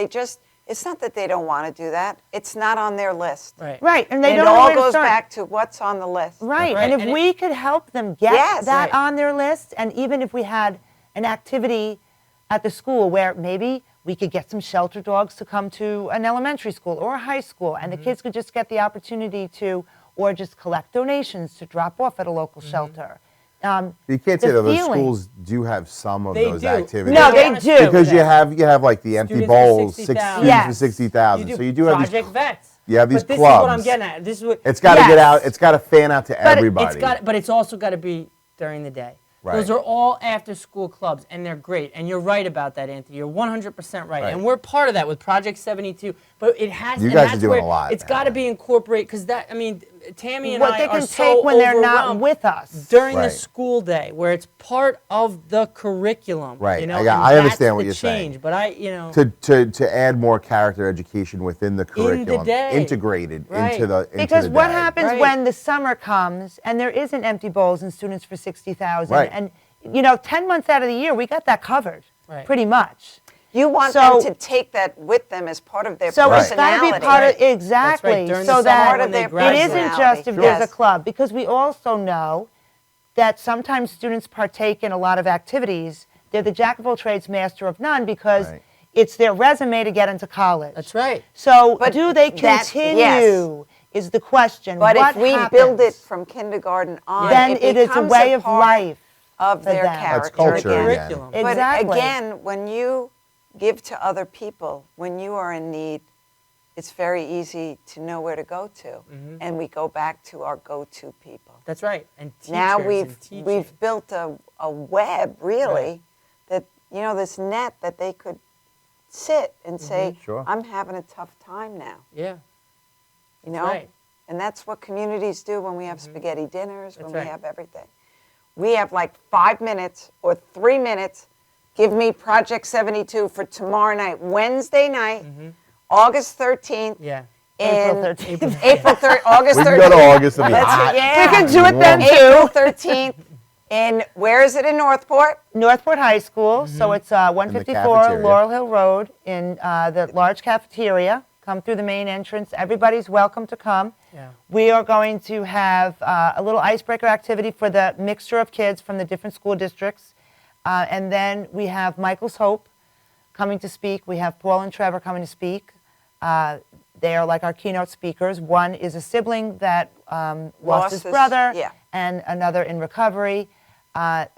It's not that they don't want to do that. It's not on their list. Right. Right, and they And don't it know all where to goes start. back to what's on the list. Right, Right, and if and we could help them get Yes. that Right. on their list, and even if we had an activity at the school where maybe we could get some shelter dogs to come to an elementary school or a high school, and the kids could just get the opportunity to, or just collect donations to drop off at a local shelter. You can't the say that those feeling. schools do have some of They those do. activities. No, they want us do. to Because that. you have like the empty Students for bowls, 60,000. students for Yes. 60,000. So you do have Project these. Vets. You have these but this is what I'm clubs. getting at. This is what It's got to Yes. get out. It's got to fan out to everybody. but it's also got to be during the day. Right. Those are all after-school clubs, and they're great. And you're right about that, Anthony. You're 100% right. Right. And we're part of that with Project 72. But it has. You and guys are that's doing where a lot It's now. got to be incorporated because that. I mean, Tammy and what I they are can so take when they're not overwhelmed with us. during the Right. school day, where it's part of the curriculum. Right. You know, I got- and I understand that's what the you're saying. change. But to add more character education within the curriculum, day. integrated Right. into the Because the what day. happens Right. when the summer comes and there isn't empty bowls and students for 60,000? Right. And, 10 months out of the year, we got that covered, Right. pretty much. You want So- them to take that with them as part of their So Right. it's got to personality. be part of, Right. exactly, During the so summer that Part of when they their it graduate. isn't just if personality. there's a Yes. club, because we also know that sometimes students partake in a lot of activities. They're the jack of all trades, master of none, because Right. it's their resume to get into college. That's right. So But do they that- continue is the question. But What if we happens? build it from kindergarten on, then it is a becomes way of part life of for their them. character. That's culture again. again. Curriculum. Exactly. But again, when you give to other people, when you are in need, it's very easy to know where to go to. Mm-hmm. And we go back to our go-to people. That's right. And teachers Now and teaching. we've built a web, really, that, this net that they could sit and say, Sure. I'm having a tough time now. Yeah. You know? Right. And that's what communities do when we have spaghetti dinners, when That's we right. have everything. We have like 5 minutes or 3 minutes. Give me Project 72 for tomorrow night, Wednesday night, August 13th. Yeah. April In 13th. April 3rd, August 13th. We can go to August. It'll be Let's- hot. yeah. We can do it then, April too. 13th. In, where is it in Northport? Northport High School, so it's 154 cafeteria. Laurel Hill Road in the large cafeteria. Come through the main entrance. Everybody's welcome to come. Yeah. We are going to have a little icebreaker activity for the mixture of kids from the different school districts. And then we have Michael's Hope coming to speak. We have Paul and Trevor coming to speak. They are like our keynote speakers. One is a sibling that lost his brother, yeah. and another in recovery.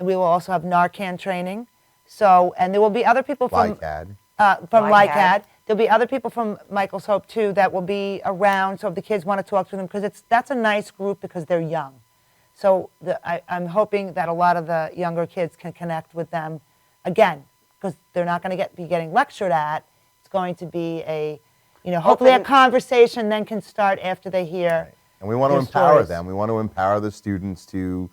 We will also have Narcan training. So, and there will be other people from LICAD. LICAD. LICAD. There'll be other people from Michael's Hope too that will be around. So if the kids want to talk to them, because that's a nice group because they're young. So I'm hoping that a lot of the younger kids can connect with them again, because they're not going to be getting lectured at. It's going to be hopefully a Open- conversation then can start after they hear. And we want to their empower stories. them. We want to empower the students to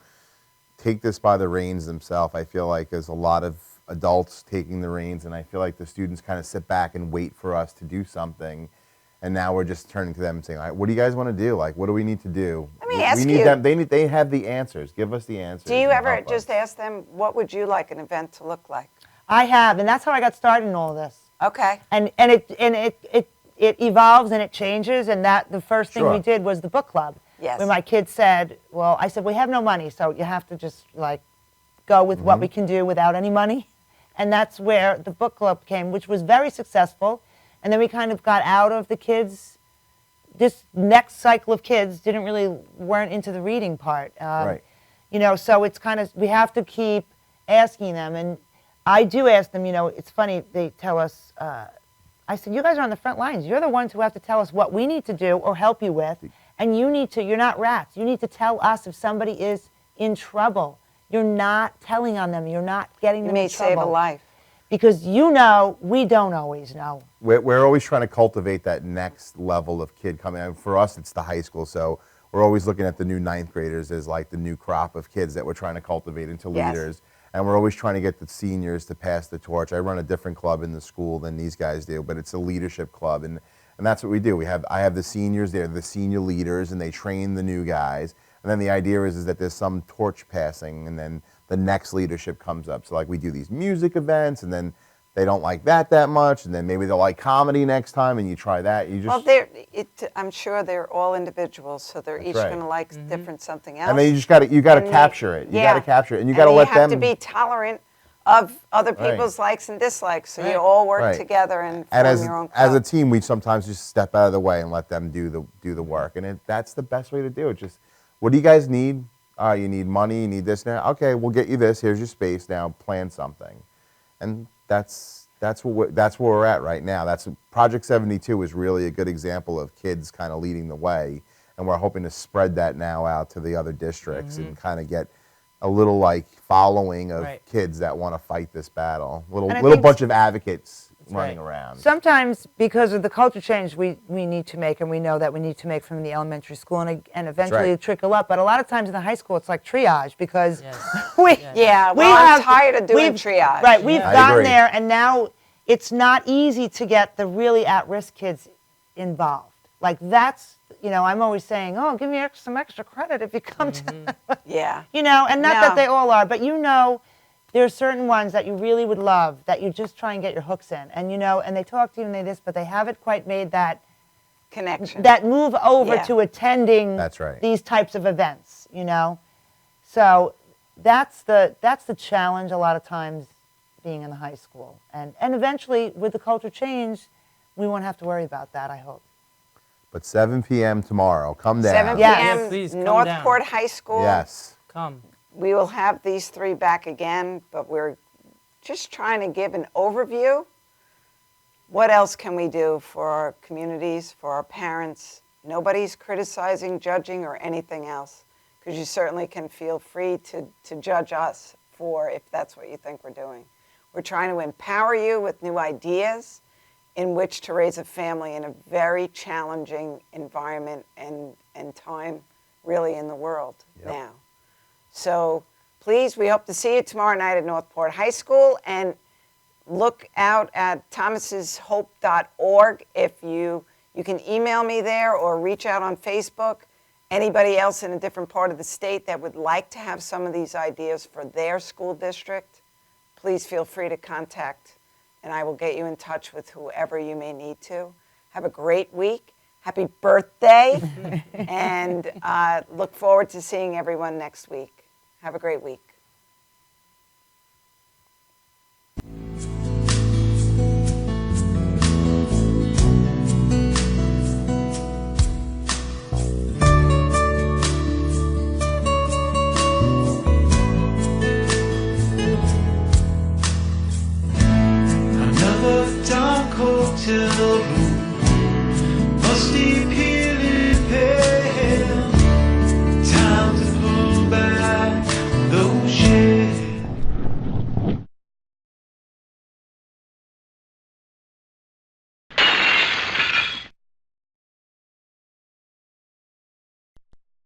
take this by the reins themselves. I feel like there's a lot of adults taking the reins, and I feel like the students kind of sit back and wait for us to do something. And now we're just turning to them and saying, all right, what do you guys want to do? Like, what do we need to do? Let me We ask need you- them. They have the answers. Give us the answers. Do you and ever help just us. ask them, what would you like an event to look like? I have, and that's how I got started in all of this. Okay. And it evolves and it changes, and that the first thing we Sure. did was the book club. Yes. When my kids said, well, I said, we have no money, so you have to just like go with what we can do without any money. And that's where the book club came, which was very successful. And then we kind of got out of the kids. This next cycle of kids weren't into the reading part. Right. So it's kind of, we have to keep asking them. And I do ask them, it's funny, they tell us, I said, you guys are on the front lines. You're the ones who have to tell us what we need to do or help you with. And you're not rats. You need to tell us if somebody is in trouble. You're not telling on them. You're not getting You them may in trouble. save a life. Because we don't always know. We're always trying to cultivate that next level of kid coming. And for us, it's the high school. So we're always looking at the new ninth graders as like the new crop of kids that we're trying to cultivate into Yes. leaders. And we're always trying to get the seniors to pass the torch. I run a different club in the school than these guys do, but it's a leadership club. And that's what we do. I have the seniors there, the senior leaders, and they train the new guys. And then the idea is that there's some torch passing, and then the next leadership comes up. So like we do these music events, and then they don't like that much, and then maybe they'll like comedy next time, and you try that. You just Well, I'm sure they're all individuals, so they're That's each right. going to like different something else. and then you got to And capture it. You yeah. got to capture it, and you And got to then let you have them. to be tolerant of other Right. people's likes and dislikes, so you Right. all work Right. together and and form your own club. as a team, we sometimes just step out of the way and let them do the work, and that's the best way to do it. Just, what do you guys need? You need money. You need this now. Okay, we'll get you this. Here's your space. Now plan something, and that's where we're at right now. That's Project 72 is really a good example of kids kind of leading the way, and we're hoping to spread that now out to the other districts and kind of get a little like following of Right. kids that want to fight this battle. And I Little think bunch of advocates running right. around. Sometimes because of the culture change we need to make, and we know that we need to make from the elementary school and eventually right. it trickle up. But a lot of times in the high school, it's like triage because Yes. we Yeah, we well, I'm have- tired of doing we've- triage. Right, we've I gotten agree. there, and now it's not easy to get the really at-risk kids involved. Like that's, I'm always saying, oh, give me some extra credit if you come to, Yeah. and not No. that they all are, but there are certain ones that you really would love that you just try and get your hooks in, and and they talk to you and they this, but they haven't quite made that Connection. move over Yeah. to attending That's right. these types of events, So that's the challenge a lot of times being in the high school. And eventually with the culture change, we won't have to worry about that, I hope. But 7 p.m. tomorrow, come down. 7 Yes. p.m. Yeah, please come Northport High School. Yes. Come. We will have these three back again, but we're just trying to give an overview. What else can we do for our communities, for our parents? Nobody's criticizing, judging, or anything else, because you certainly can feel free to judge us for if that's what you think we're doing. We're trying to empower you with new ideas in which to raise a family in a very challenging environment and time really in the world now. So please, we hope to see you tomorrow night at Northport High School, and look out at thomas'shope.org. If you can email me there or reach out on Facebook. Anybody else in a different part of the state that would like to have some of these ideas for their school district, please feel free to contact, and I will get you in touch with whoever you may need to. Have a great week. Happy birthday. And look forward to seeing everyone next week. Have a great week. Another dark hotel room.